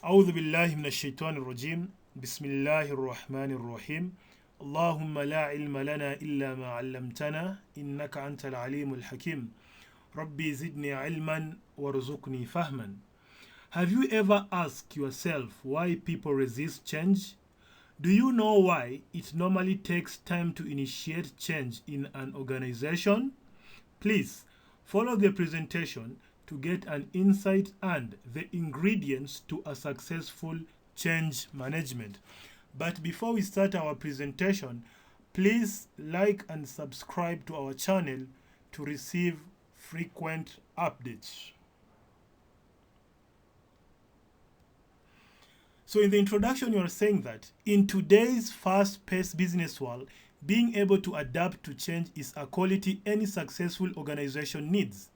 أعوذ بالله من الشيطان الرجيم بسم الله الرحمن الرحيم اللهم لا علم لنا إلا ما علمتنا إنك أنت العليم الحكيم ربي زدني علما وارزقني فهما. Have you ever asked yourself why people resist change? Do you know why it normally takes time to initiate change in an organization? Please follow the presentation to get an insight and the ingredients to a successful change management. But before we start our presentation, please like and subscribe to our channel to receive frequent updates. So in the introduction, you are saying that in today's fast-paced business world, being able to adapt to change is a quality any successful organization needs.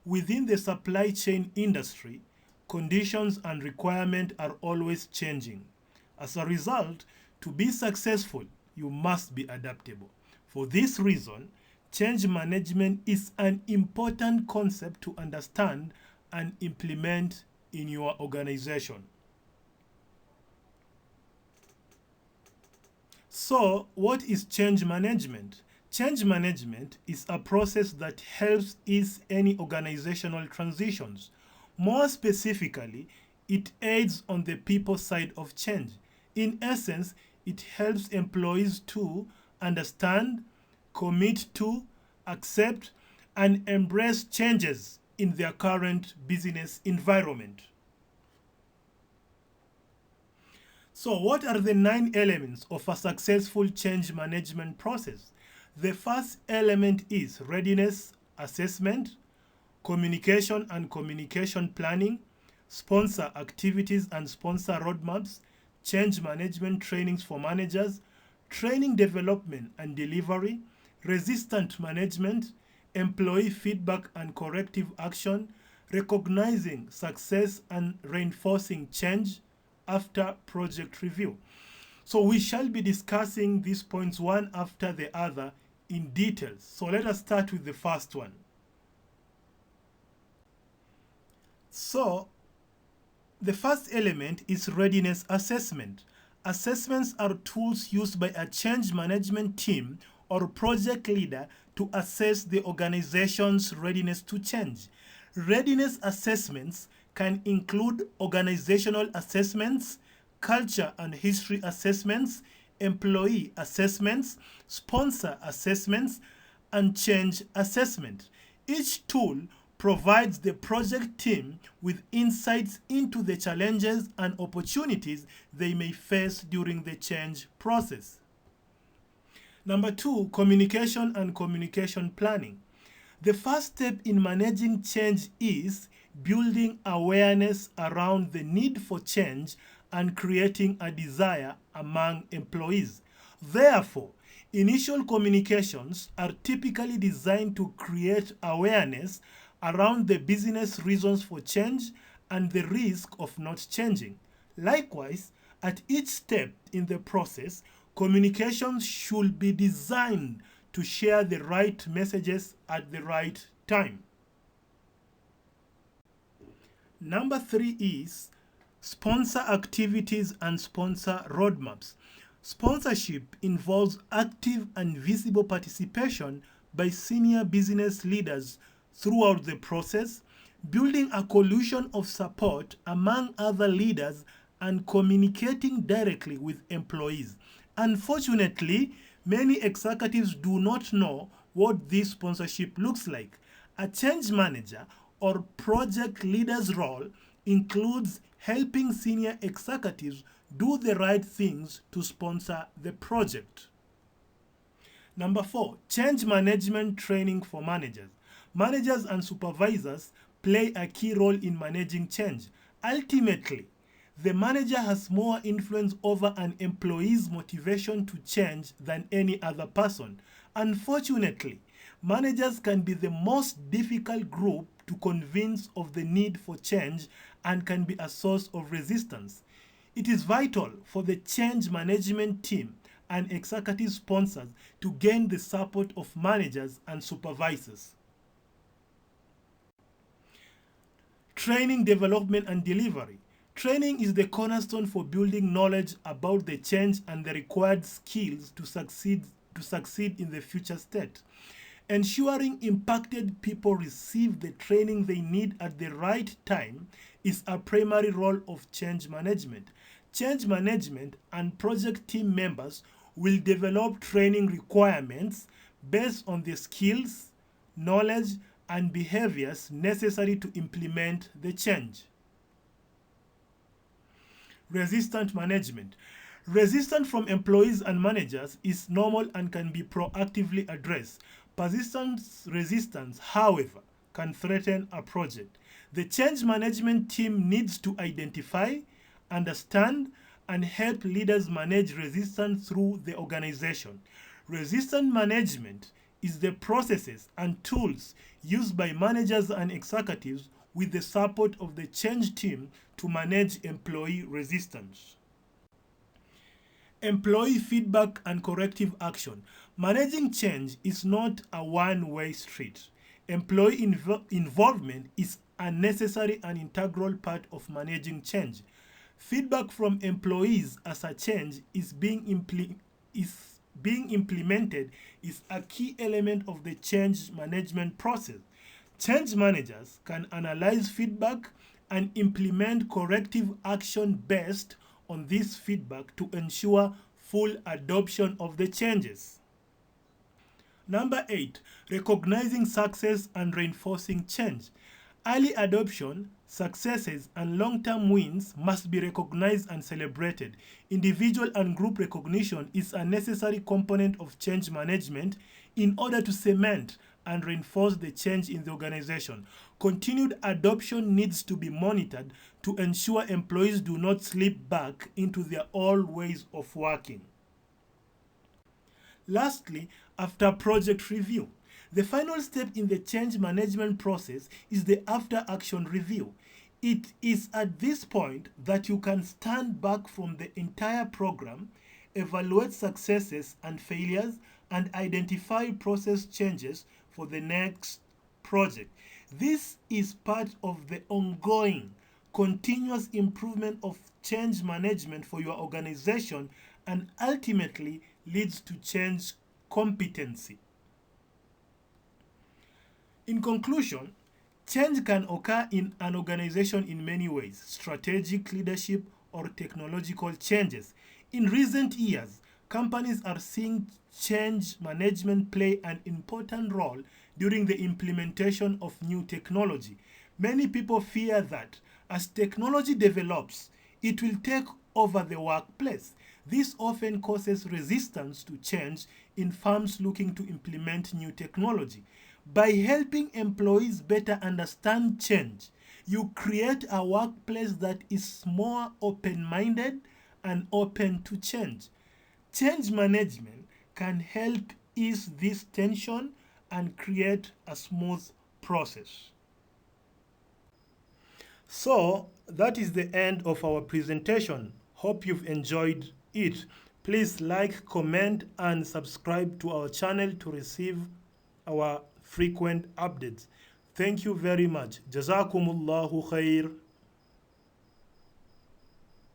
Within the supply chain industry, conditions and requirements are always changing. As a result, to be successful, you must be adaptable. For this reason, change management is an important concept to understand and implement in your organization. So, what is change management? Change management is a process that helps ease any organizational transitions. More specifically, it aids on the people side of change. In essence, it helps employees to understand, commit to, accept, and embrace changes in their current business environment. So, what are the 9 elements of a successful change management process? The first element is readiness assessment, communication and communication planning, sponsor activities and sponsor roadmaps, change management trainings for managers, training development and delivery, resistant management, employee feedback and corrective action, recognizing success and reinforcing change after project review. So we shall be discussing these points one after the other in details. So let us start with the first one. So the first element is readiness assessment. Assessments are tools used by a change management team or project leader to assess the organization's readiness to change. Readiness assessments can include organizational assessments, culture and history assessments, employee assessments, sponsor assessments, and change assessment. Each tool provides the project team with insights into the challenges and opportunities they may face during the change process. Number 2, communication and communication planning. The first step in managing change is building awareness around the need for change and creating a desire among employees. Therefore, initial communications are typically designed to create awareness around the business reasons for change and the risk of not changing. Likewise, at each step in the process, communications should be designed to share the right messages at the right time. Number 3 is sponsor activities and sponsor roadmaps. Sponsorship involves active and visible participation by senior business leaders throughout the process, building a coalition of support among other leaders and communicating directly with employees. Unfortunately, many executives do not know what this sponsorship looks like. A change manager or project leader's role includes helping senior executives do the right things to sponsor the project. Number 4, change management training for managers. Managers and supervisors play a key role in managing change. Ultimately, the manager has more influence over an employee's motivation to change than any other person. Unfortunately, managers can be the most difficult group to convince of the need for change and can be a source of resistance. It is vital for the change management team and executive sponsors to gain the support of managers and supervisors. Training, development, and delivery. Training is the cornerstone for building knowledge about the change and the required skills to succeed in the future state. Ensuring impacted people receive the training they need at the right time is a primary role of change management. Change management and project team members will develop training requirements based on the skills, knowledge, and behaviors necessary to implement the change. Resistance management. Resistance from employees and managers is normal and can be proactively addressed. Persistent resistance, however, can threaten a project. The change management team needs to identify, understand, and help leaders manage resistance through the organization. Resistance management is the processes and tools used by managers and executives with the support of the change team to manage employee resistance. Employee feedback and corrective action. Managing change is not a one-way street. Employee involvement is a necessary and integral part of managing change. Feedback from employees as a change is being implemented is a key element of the change management process. Change managers can analyze feedback and implement corrective action based on this feedback to ensure full adoption of the changes. Number 8, recognizing success and reinforcing change. Early adoption, successes, and long-term wins must be recognized and celebrated. Individual and group recognition is a necessary component of change management in order to cement and reinforce the change in the organization. Continued adoption needs to be monitored to ensure employees do not slip back into their old ways of working. Lastly, after project review. The final step in the change management process is the after action review. It is at this point that you can stand back from the entire program, evaluate successes and failures, and identify process changes for the next project. This is part of the ongoing, continuous improvement of change management for your organization and ultimately leads to change competency. In conclusion, change can occur in an organization in many ways: strategic leadership or technological changes. In recent years, companies are seeing change management play an important role during the implementation of new technology. Many people fear that as technology develops, it will take over the workplace. This often causes resistance to change in firms looking to implement new technology. By helping employees better understand change, you create a workplace that is more open-minded and open to change. Change management can help ease this tension and create a smooth process. So, that is the end of our presentation. Hope you've enjoyed it. Please like, comment, and subscribe to our channel to receive our frequent updates. Thank you very much. Jazakumullahu khair.